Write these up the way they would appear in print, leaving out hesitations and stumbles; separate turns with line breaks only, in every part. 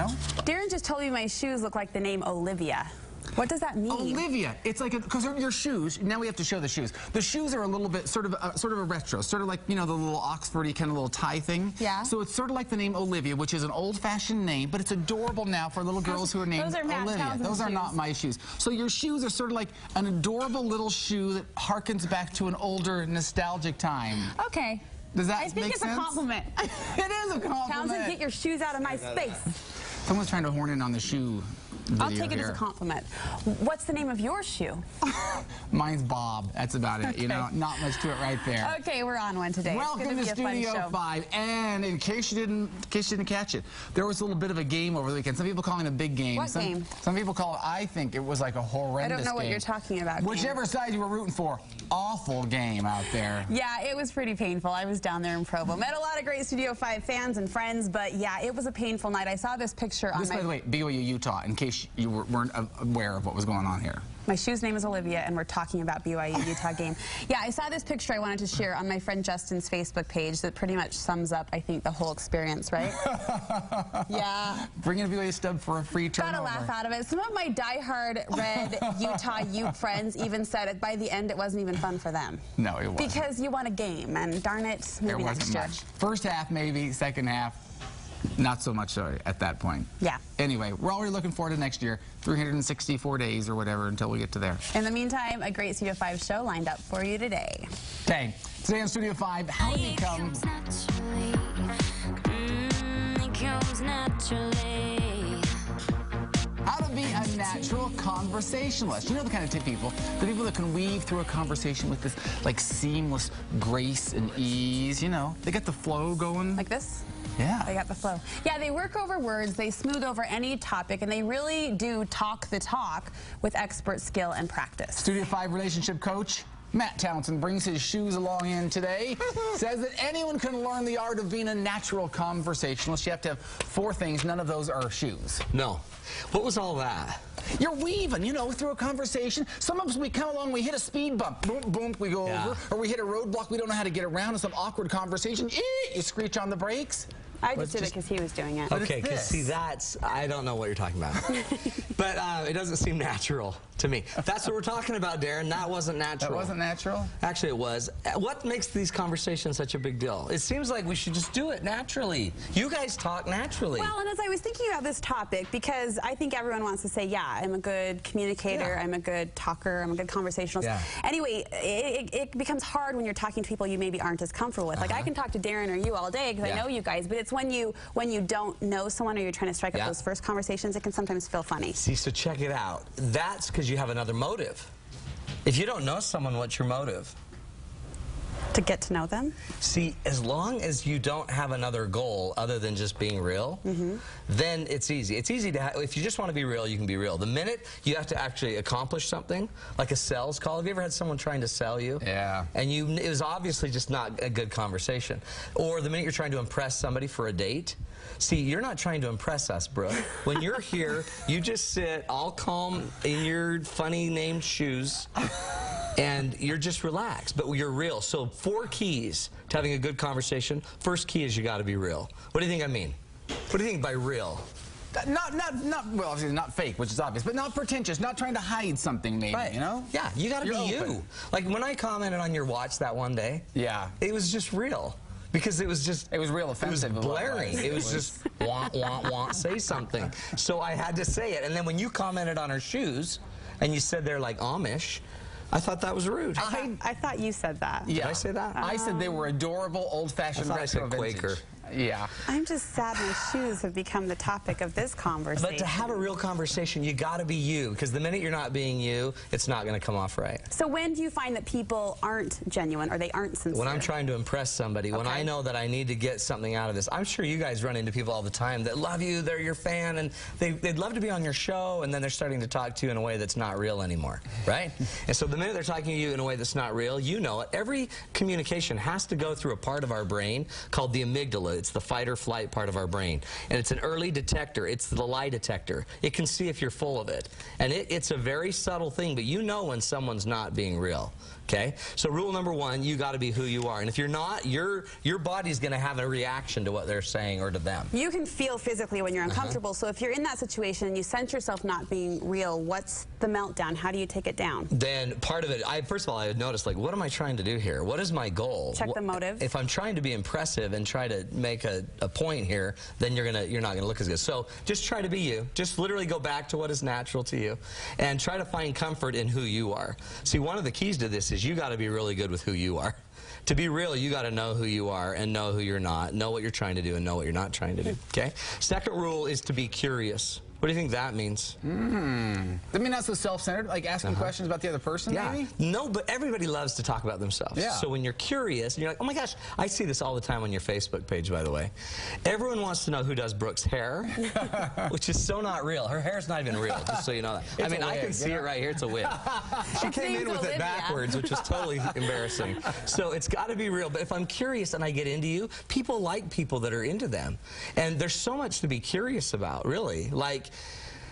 know?
Darren just told me my shoes look like the name Olivia. What does that mean?
Olivia. It's like, because your shoes, now we have to show the shoes. The shoes are a little bit sort of a retro, sort of like, you know, the little Oxfordy kind of little tie thing.
Yeah.
So it's sort of like the name Olivia, which is an old-fashioned name, but it's adorable now for little girls who are named Olivia. Those are not my shoes. So your shoes are sort of like an adorable little shoe that harkens back to an older, nostalgic time.
Okay.
Does that make sense?
I think it's a compliment.
It is a compliment.
Townsend, get your shoes out of my space.
Someone's trying to horn in on the shoe.
I'll take it as a compliment. What's the name of your shoe?
Mine's Bob. That's about it. Okay. You know, not much to it right there.
Okay, we're on one today.
Welcome to Studio 5. And in case you didn't catch it, there was a little bit of a game over the weekend. Some people calling it a big game.
What game?
Some people call it, I think it was like a horrendous game.
I don't know what you're talking about.
Whichever side you were rooting for, awful game out there.
Yeah, it was pretty painful. I was down there in Provo. Met a lot of great Studio 5 fans and friends, but yeah, it was a painful night. I saw this picture on
by the way, BYU, Utah, in case you weren't aware of what was going on here.
My shoe's name is Olivia, and we're talking about BYU Utah game. Yeah, I saw this picture I wanted to share on my friend Justin's Facebook page that pretty much sums up, I think, the whole experience, right? Yeah.
Bringing a BYU stub for a free turnover.
Got a laugh out of it. Some of my diehard Red Utah Ute friends even said it by the end it wasn't even fun for them.
No, it wasn't.
Because you won a game, and darn it, maybe next year.
First half, maybe. Second half, not so much so at that point.
Yeah.
Anyway, we're already looking forward to next year. 364 days or whatever until we get to there.
In the meantime, a great Studio 5 show lined up for you today.
Okay, today on Studio 5, how to become... How to be a natural conversationalist. You know the kind of people, the people that can weave through a conversation with this like seamless grace and ease, you know. They got the flow going.
Like this?
Yeah.
They got the flow. Yeah, they work over words, they smooth over any topic, and they really do talk the talk with expert skill and practice.
Studio 5 relationship coach Matt Townsend brings his shoes along in today. Says that anyone can learn the art of being a natural conversationalist. You have to have 4 things. None of those are shoes.
No. What was all that?
You're weaving, you know, through a conversation. Sometimes we come along, we hit a speed bump, boom, boom, we go over, or we hit a roadblock, we don't know how to get around, some awkward conversation, you screech on the brakes.
I just did it because he was doing it.
Okay, because see, I don't know what you're talking about. But it doesn't seem natural to me. That's what we're talking about, Darren. That wasn't natural.
That wasn't natural?
Actually, it was. What makes these conversations such a big deal? It seems like we should just do it naturally. You guys talk naturally.
Well, and as I was thinking about this topic, because I think everyone wants to say, yeah, I'm a good communicator, I'm a good talker, I'm a good conversationalist. Yeah. Anyway, it becomes hard when you're talking to people you maybe aren't as comfortable with. Like, I can talk to Darren or you all day because I know you guys, but it's when you don't know someone or you're trying to strike up those first conversations, it can sometimes feel funny.
See, so check it out. That's because you have another motive. If you don't know someone, what's your motive?
To get to know them?
See, as long as you don't have another goal other than just being real, then it's easy. It's easy to if you just want to be real, you can be real. The minute you have to actually accomplish something, like a sales call. Have you ever had someone trying to sell you?
Yeah.
And it was obviously just not a good conversation. Or the minute you're trying to impress somebody for a date. See, you're not trying to impress us, Brooke. When you're here, you just sit all calm in your funny named shoes. And you're just relaxed, but you're real. So 4 keys to having a good conversation. First key is you got to be real. What do you think I mean? What do you think by real?
Well, obviously not fake, which is obvious, but not pretentious, not trying to hide something, maybe, you know?
Yeah, you got to be
open.
you. Like when I commented on your watch that one day, it was just real. Because it was just...
It was real offensive.
It was blaring. It was just, want, say something. So I had to say it. And then when you commented on her shoes, and you said they're like Amish, I thought that was rude.
I thought you said that.
Yeah. Did I say that?
I said they were adorable, old-fashioned retro vintage.
Quaker.
Yeah.
I'm just sad my shoes have become the topic of this conversation.
But to have a real conversation, you got to be you. Because the minute you're not being you, it's not going to come off right.
So when do you find that people aren't genuine or they aren't sincere?
When I'm trying to impress somebody, when I know that I need to get something out of this. I'm sure you guys run into people all the time that love you, they're your fan, and they'd love to be on your show, and then they're starting to talk to you in a way that's not real anymore, right? And so the minute they're talking to you in a way that's not real, you know it. Every communication has to go through a part of our brain called the amygdala. It's the fight or flight part of our brain. And it's an early detector. It's the lie detector. It can see if you're full of it. And it's a very subtle thing, but you know when someone's not being real. Okay, so rule number one, you got to be who you are, and if you're not, your body's going to have a reaction to what they're saying or to them.
You can feel physically when you're uncomfortable. So if you're in that situation and you sense yourself not being real, what's the meltdown? How do you take it down?
Then part of it, first of all, I would notice, like, what am I trying to do here? What is my goal?
Check the motive.
If I'm trying to be impressive and try to make a point here, then you're not gonna look as good. So just try to be you. Just literally go back to what is natural to you, and try to find comfort in who you are. See, one of the keys to this is you got to be really good with who you are. To be real, you got to know who you are and know who you're not, know what you're trying to do and know what you're not trying to do, okay? Second rule is to be curious. What do you think that means?
I mean, that's so self-centered, like asking questions about the other person, maybe?
No, but everybody loves to talk about themselves. Yeah. So when you're curious, and you're like, oh my gosh, I see this all the time on your Facebook page, by the way. Everyone wants to know who does Brooke's hair, which is so not real. Her hair's not even real, just so you know that.
It's
I mean,
wig,
I can see it right here. It's a wig. She came in with it backwards, which was totally embarrassing. So it's got to be real. But if I'm curious and I get into you, people like people that are into them. And there's so much to be curious about, really. Like,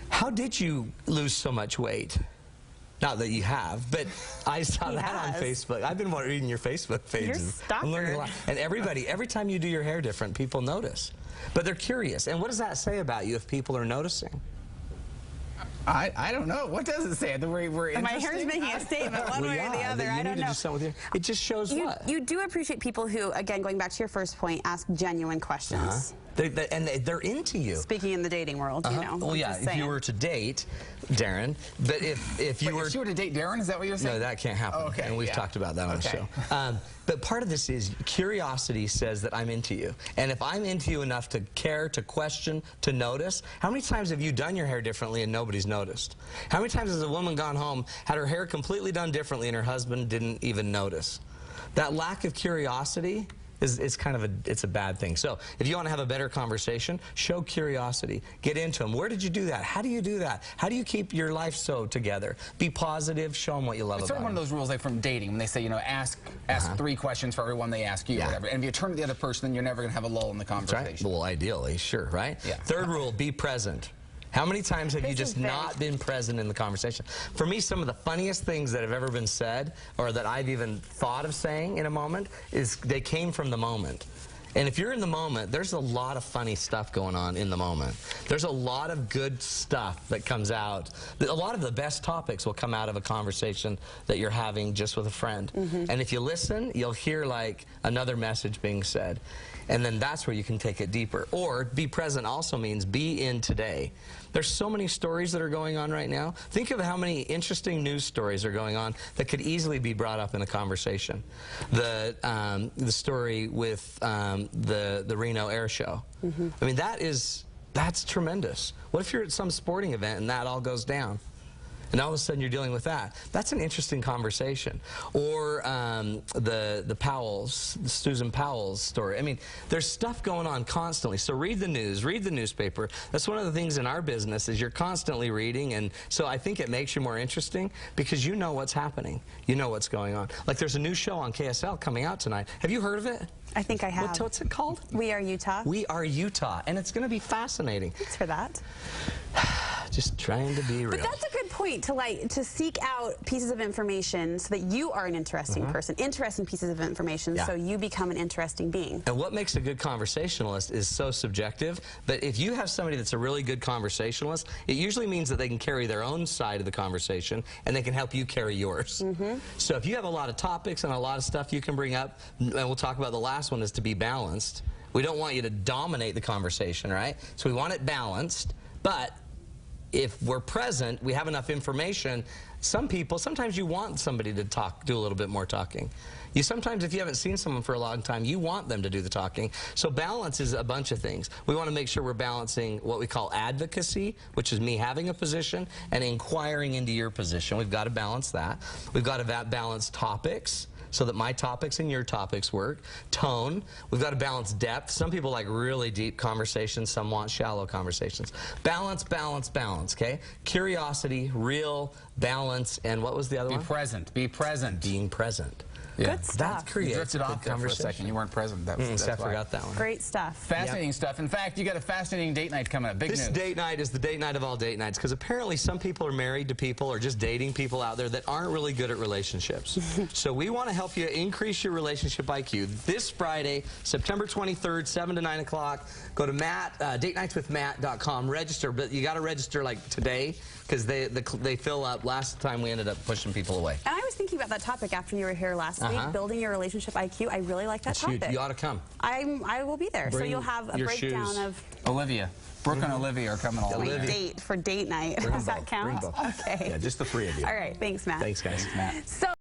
how did you lose so much weight? Not that you have, but I saw that on Facebook. I've been reading your Facebook pages.
You're a stalker.
I'm learning a lot. And every time you do your hair different, people notice. But they're curious. And what does that say about you if people are noticing?
I don't know. What does it say? We're interesting?
My hair's making a statement one way or the other. I don't know.
Do something with it just shows what?
You do appreciate people who, again, going back to your first point, ask genuine questions.
And they're into you.
Speaking in the dating world, you know.
Well, yeah, if you were to date Darren, but if you
were to date Darren, is that what you're saying?
No, that can't happen.
Okay,
and we've talked about that on the show. But part of this is curiosity says that I'm into you. And if I'm into you enough to care, to question, to notice, how many times have you done your hair differently and nobody's noticed? How many times has a woman gone home, had her hair completely done differently and her husband didn't even notice? That lack of curiosity is kind of it's a bad thing. So if you want to have a better conversation, show curiosity. Get into them. Where did you do that? How do you do that? How do you keep your life so together? Be positive. Show them what you love about it.
It's sort of one of those rules like from dating when they say, you know, ask 3 questions for every one they ask you or whatever. And if you turn to the other person, then you're never going to have a lull in the conversation.
That's right. Well, ideally, sure, right?
Yeah.
Third rule, be present. How many times have you just not been present in the conversation? For me, some of the funniest things that have ever been said, or that I've even thought of saying in a moment, is they came from the moment. And if you're in the moment, there's a lot of funny stuff going on in the moment. There's a lot of good stuff that comes out. A lot of the best topics will come out of a conversation that you're having just with a friend. And if you listen, you'll hear like another message being said. And then that's where you can take it deeper. Or be present also means be in today. There's so many stories that are going on right now. Think of how many interesting news stories are going on that could easily be brought up in a conversation. The story with the Reno Air Show. I mean, that's tremendous. What if you're at some sporting event and that all goes down? And all of a sudden you're dealing with that. That's an interesting conversation. Or the Powells, the Susan Powell's story. I mean, there's stuff going on constantly. So read the news, read the newspaper. That's one of the things in our business is you're constantly reading. And so I think it makes you more interesting because you know what's happening. You know what's going on. Like there's a new show on KSL coming out tonight. Have you heard of it?
I think I have.
What's it called?
We Are Utah.
We Are Utah. And it's going to be fascinating.
Thanks for that.
Just trying to be real.
But that's a good point to seek out pieces of information so that you are an interesting person, interesting pieces of information, so you become an interesting being.
And what makes a good conversationalist is so subjective, but if you have somebody that's a really good conversationalist, it usually means that they can carry their own side of the conversation and they can help you carry yours. So if you have a lot of topics and a lot of stuff you can bring up, and we'll talk about the last one is to be balanced. We don't want you to dominate the conversation, right? So we want it balanced, but if we're present, we have enough information. Sometimes you want somebody to do a little bit more talking. Sometimes, if you haven't seen someone for a long time, you want them to do the talking. So balance is a bunch of things. We want to make sure we're balancing what we call advocacy, which is me having a position, and inquiring into your position. We've got to balance that. We've got to balance topics, so that my topics and your topics work. Tone. We've got to balance depth. Some people like really deep conversations. Some want shallow conversations. Balance, balance, balance, okay? Curiosity, real, balance, and what was the other one?
Be present. Be present.
Being present.
Yeah.
Good stuff.
That's creative.
You drifted off there for a second. You weren't present. That's
I forgot that one.
Great stuff.
Fascinating stuff. In fact, you got a fascinating date night coming up. Big news.
This date night is the date night of all date nights, because apparently some people are married to people or just dating people out there that aren't really good at relationships. So we want to help you increase your relationship IQ. This Friday, September 23rd, 7 to 9 o'clock, go to datenightswithmatt.com, register, but you got to register like today, because they fill up. Last time we ended up pushing people away.
And I was thinking about that topic after you were here last week, building your relationship IQ. I really like that topic.
You ought to come.
I will be there. So you'll have a breakdown of...
Olivia. Brooke and Olivia are coming all
my date for date night. Does that count?
Bring both.
Okay.
Yeah, just the three of you.
All right. Thanks, Matt.
Thanks, guys.
Matt.
So